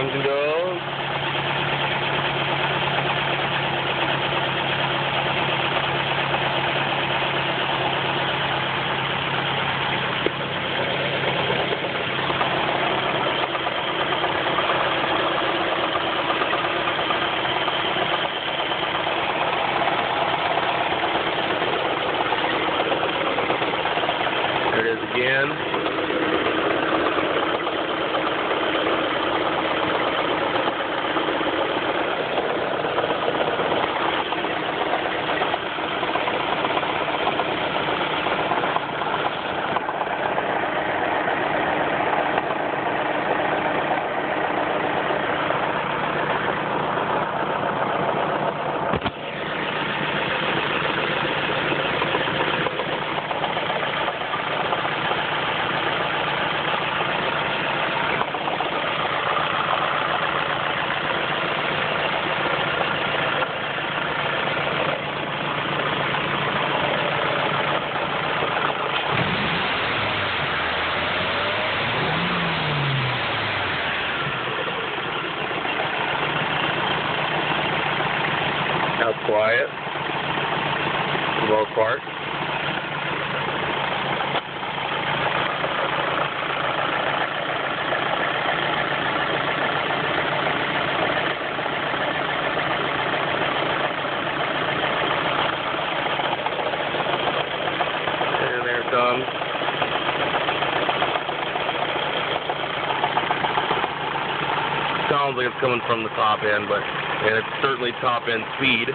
comes and goes. There it is again. Now quiet, for the most part. And there it comes. Sounds like it's coming from the top end, and it's certainly top end speed.